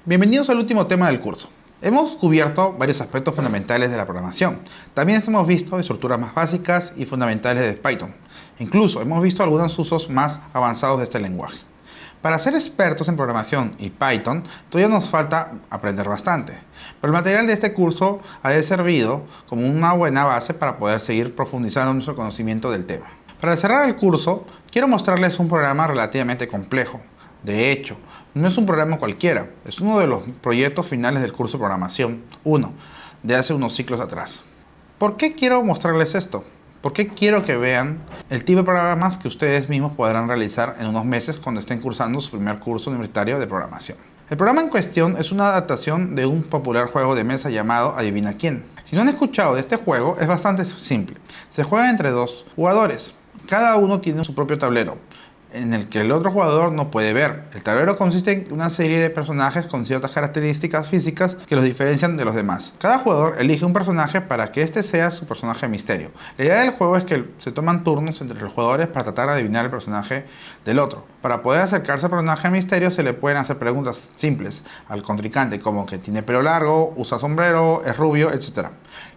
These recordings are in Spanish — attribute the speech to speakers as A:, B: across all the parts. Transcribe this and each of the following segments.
A: Bienvenidos al último tema del curso. Hemos cubierto varios aspectos fundamentales de la programación. También hemos visto estructuras más básicas y fundamentales de Python. Incluso hemos visto algunos usos más avanzados de este lenguaje. Para ser expertos en programación y Python, todavía nos falta aprender bastante. Pero el material de este curso ha servido como una buena base para poder seguir profundizando en nuestro conocimiento del tema. Para cerrar el curso, quiero mostrarles un programa relativamente complejo. De hecho, no es un programa cualquiera, es uno de los proyectos finales del curso de programación 1, de hace unos ciclos atrás. ¿Por qué quiero mostrarles esto? Porque quiero que vean el tipo de programas que ustedes mismos podrán realizar en unos meses cuando estén cursando su primer curso universitario de programación. El programa en cuestión es una adaptación de un popular juego de mesa llamado Adivina quién. Si no han escuchado de este juego, es bastante simple. Se juega entre dos jugadores. Cada uno tiene su propio tablero, en el que el otro jugador no puede ver. El tablero consiste en una serie de personajes con ciertas características físicas que los diferencian de los demás. Cada jugador elige un personaje para que este sea su personaje misterio. La idea del juego es que se toman turnos entre los jugadores para tratar de adivinar el personaje del otro. Para poder acercarse al personaje misterio se le pueden hacer preguntas simples al contrincante, como que tiene pelo largo, usa sombrero, es rubio, etc.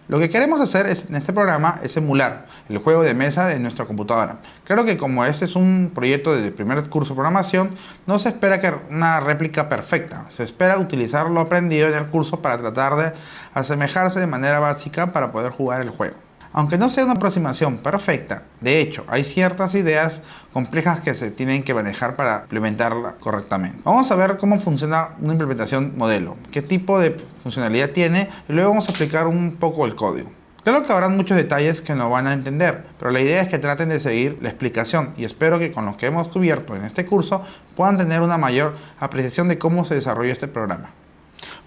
A: Lo que queremos hacer en este programa es emular el juego de mesa de nuestra computadora. Claro que como este es un proyecto de primer curso de programación, no se espera que una réplica perfecta. Se espera utilizar lo aprendido en el curso para tratar de asemejarse de manera básica para poder jugar el juego. Aunque no sea una aproximación perfecta, de hecho, hay ciertas ideas complejas que se tienen que manejar para implementarla correctamente. Vamos a ver cómo funciona una implementación modelo, qué tipo de funcionalidad tiene y luego vamos a explicar un poco el código. Claro que habrán muchos detalles que no van a entender, pero la idea es que traten de seguir la explicación y espero que con lo que hemos cubierto en este curso puedan tener una mayor apreciación de cómo se desarrolló este programa.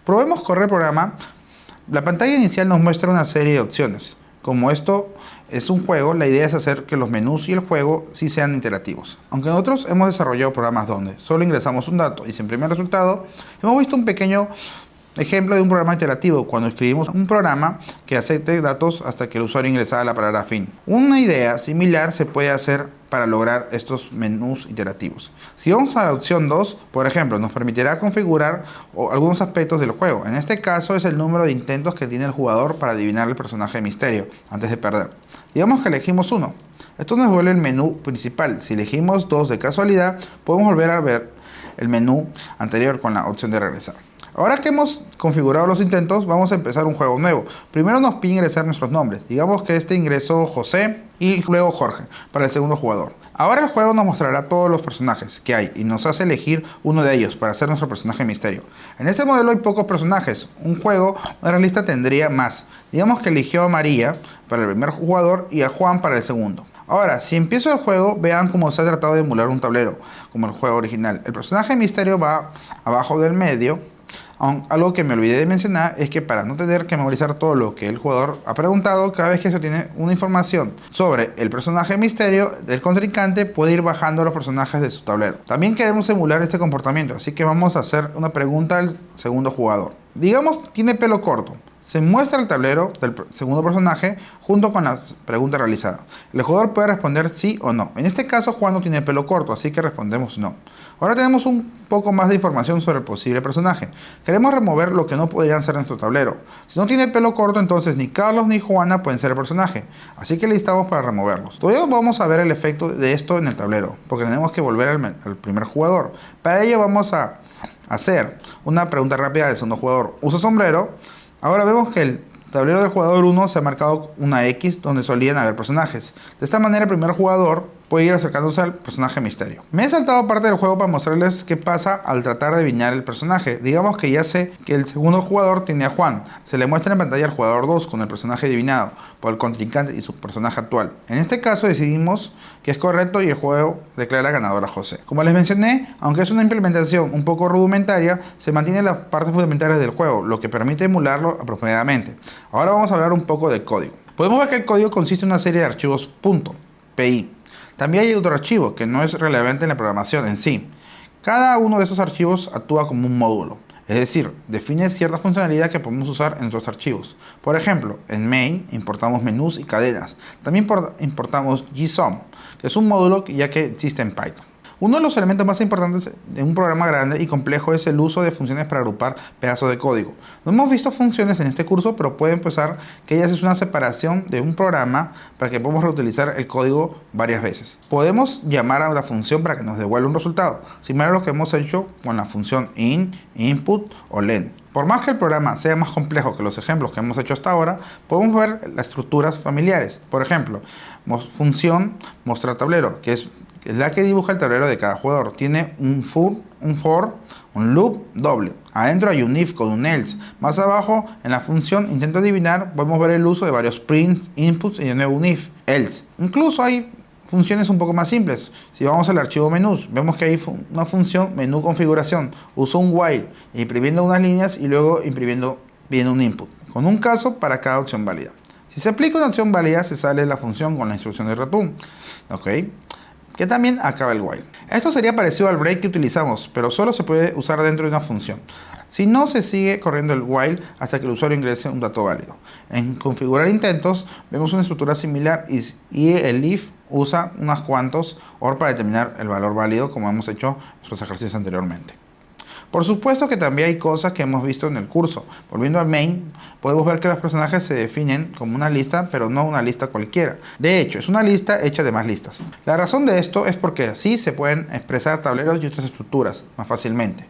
A: Probemos correr el programa. La pantalla inicial nos muestra una serie de opciones. Como esto es un juego, la idea es hacer que los menús y el juego sí sean interactivos. Aunque nosotros hemos desarrollado programas donde solo ingresamos un dato y se imprime el resultado, hemos visto un pequeño ejemplo de un programa interactivo cuando escribimos un programa que acepte datos hasta que el usuario ingresara la palabra fin. Una idea similar se puede hacer para lograr estos menús interactivos. Si vamos a la opción 2, por ejemplo, nos permitirá configurar algunos aspectos del juego. En este caso es el número de intentos que tiene el jugador para adivinar el personaje de misterio antes de perder. Digamos que elegimos uno. Esto nos vuelve el menú principal. Si elegimos 2 de casualidad, podemos volver a ver el menú anterior con la opción de regresar. Ahora que hemos configurado los intentos, vamos a empezar un juego nuevo. Primero nos pide ingresar nuestros nombres. Digamos que este ingresó José y luego Jorge para el segundo jugador. Ahora el juego nos mostrará todos los personajes que hay y nos hace elegir uno de ellos para ser nuestro personaje misterio. En este modelo hay pocos personajes. Un juego realista tendría más. Digamos que eligió a María para el primer jugador y a Juan para el segundo. Ahora, si empiezo el juego, vean cómo se ha tratado de emular un tablero, como el juego original. El personaje misterio va abajo del medio. Algo que me olvidé de mencionar es que para no tener que memorizar todo lo que el jugador ha preguntado, cada vez que se tiene una información sobre el personaje misterio del contrincante, puede ir bajando los personajes de su tablero. También queremos emular este comportamiento, así que vamos a hacer una pregunta al segundo jugador. Digamos, tiene pelo corto. Se muestra el tablero del segundo personaje junto con la pregunta realizada. El jugador puede responder sí o no. En este caso, Juan no tiene pelo corto, así que respondemos no. Ahora tenemos un poco más de información sobre el posible personaje. Queremos remover lo que no podrían ser en nuestro tablero. Si no tiene pelo corto, entonces ni Carlos ni Juana pueden ser el personaje. Así que listamos para removerlos. Todavía vamos a ver el efecto de esto en el tablero, porque tenemos que volver al primer jugador. Para ello vamos a hacer una pregunta rápida del segundo jugador. ¿Usa sombrero? Ahora vemos que el tablero del jugador 1 se ha marcado una X donde solían haber personajes. De esta manera el primer jugador puede ir acercándose al personaje misterio. Me he saltado parte del juego para mostrarles qué pasa al tratar de adivinar el personaje. Digamos que ya sé que el segundo jugador tiene a Juan. Se le muestra en pantalla al jugador 2 con el personaje adivinado por el contrincante y su personaje actual. En este caso decidimos que es correcto y el juego declara ganador a José. Como les mencioné, aunque es una implementación un poco rudimentaria, se mantienen las partes fundamentales del juego, lo que permite emularlo apropiadamente. Ahora vamos a hablar un poco del código. Podemos ver que el código consiste en una serie de archivos .py. También hay otro archivo que no es relevante en la programación en sí. Cada uno de esos archivos actúa como un módulo, es decir, define cierta funcionalidad que podemos usar en nuestros archivos. Por ejemplo, en main importamos menús y cadenas. También importamos gsum, que es un módulo ya que existe en Python. Uno de los elementos más importantes de un programa grande y complejo es el uso de funciones para agrupar pedazos de código. No hemos visto funciones en este curso, pero puede empezar que ellas es una separación de un programa para que podamos reutilizar el código varias veces. Podemos llamar a la función para que nos devuelva un resultado, similar a lo que hemos hecho con la función in, input o len. Por más que el programa sea más complejo que los ejemplos que hemos hecho hasta ahora, podemos ver las estructuras familiares. Por ejemplo, función mostrar tablero, que es la que dibuja el tablero de cada jugador. Tiene un for, un loop doble. Adentro hay un if con un else. Más abajo, en la función intento adivinar, podemos ver el uso de varios prints, inputs y de nuevo un if, else. Incluso hay funciones un poco más simples. Si vamos al archivo menús, vemos que hay una función menú configuración. Uso un while, imprimiendo unas líneas y luego imprimiendo bien un input, con un caso para cada opción válida. Si se aplica una opción válida, se sale la función con la instrucción de return. ¿Ok? Que también acaba el while. Esto sería parecido al break que utilizamos, pero solo se puede usar dentro de una función. Si no, se sigue corriendo el while hasta que el usuario ingrese un dato válido. En configurar intentos vemos una estructura similar y el if usa unos cuantos OR para determinar el valor válido, como hemos hecho en nuestros ejercicios anteriormente. Por supuesto que también hay cosas que hemos visto en el curso. Volviendo al main, podemos ver que los personajes se definen como una lista, pero no una lista cualquiera. De hecho, es una lista hecha de más listas. La razón de esto es porque así se pueden expresar tableros y otras estructuras más fácilmente.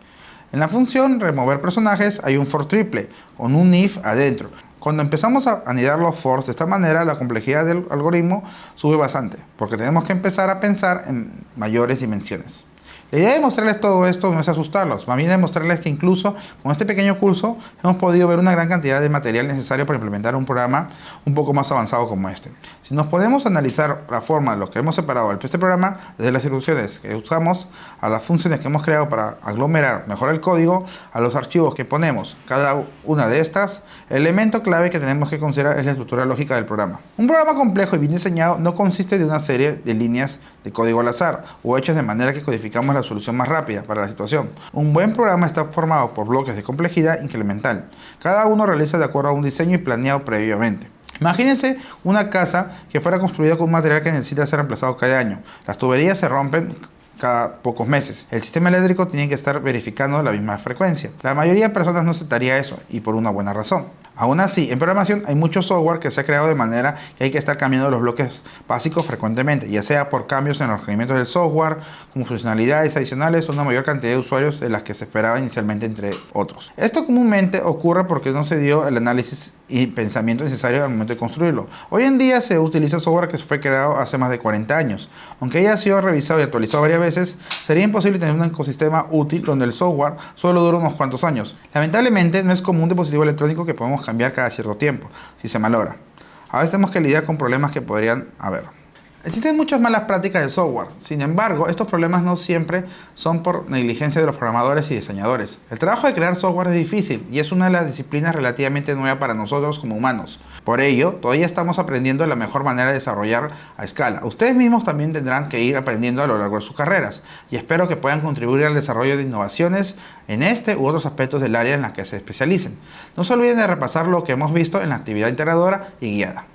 A: En la función remover personajes hay un for triple con un if adentro. Cuando empezamos a anidar los fors de esta manera, la complejidad del algoritmo sube bastante, porque tenemos que empezar a pensar en mayores dimensiones. La idea de mostrarles todo esto no es asustarlos, más bien es mostrarles que incluso con este pequeño curso hemos podido ver una gran cantidad de material necesario para implementar un programa un poco más avanzado como este. Si nos podemos analizar la forma de lo que hemos separado este programa, desde las instrucciones que usamos, a las funciones que hemos creado para aglomerar mejor el código, a los archivos que ponemos cada una de estas, el elemento clave que tenemos que considerar es la estructura lógica del programa. Un programa complejo y bien diseñado no consiste de una serie de líneas de código al azar o hechas de manera que codificamos la solución más rápida para la situación. Un buen programa está formado por bloques de complejidad incremental. Cada uno realiza de acuerdo a un diseño y planeado previamente. Imagínense una casa que fuera construida con un material que necesita ser reemplazado cada año. Las tuberías se rompen cada pocos meses. El sistema eléctrico tiene que estar verificando la misma frecuencia. La mayoría de personas no aceptaría eso, y por una buena razón. Aún así, en programación hay mucho software que se ha creado de manera que hay que estar cambiando los bloques básicos frecuentemente, ya sea por cambios en los requerimientos del software, como funcionalidades adicionales o una mayor cantidad de usuarios de las que se esperaba inicialmente, entre otros. Esto comúnmente ocurre porque no se dio el análisis y pensamiento necesario al momento de construirlo. Hoy en día se utiliza software que fue creado hace más de 40 años. Aunque haya sido revisado y actualizado varias veces, sería imposible tener un ecosistema útil donde el software solo dura unos cuantos años. Lamentablemente, no es como un dispositivo electrónico que podemos cambiar cada cierto tiempo, si se malogra. A veces tenemos que lidiar con problemas que podrían haber. Existen muchas malas prácticas de software. Sin embargo, estos problemas no siempre son por negligencia de los programadores y diseñadores. El trabajo de crear software es difícil y es una de las disciplinas relativamente nueva para nosotros como humanos. Por ello, todavía estamos aprendiendo la mejor manera de desarrollar a escala. Ustedes mismos también tendrán que ir aprendiendo a lo largo de sus carreras y espero que puedan contribuir al desarrollo de innovaciones en este u otros aspectos del área en la que se especialicen. No se olviden de repasar lo que hemos visto en la actividad integradora y guiada.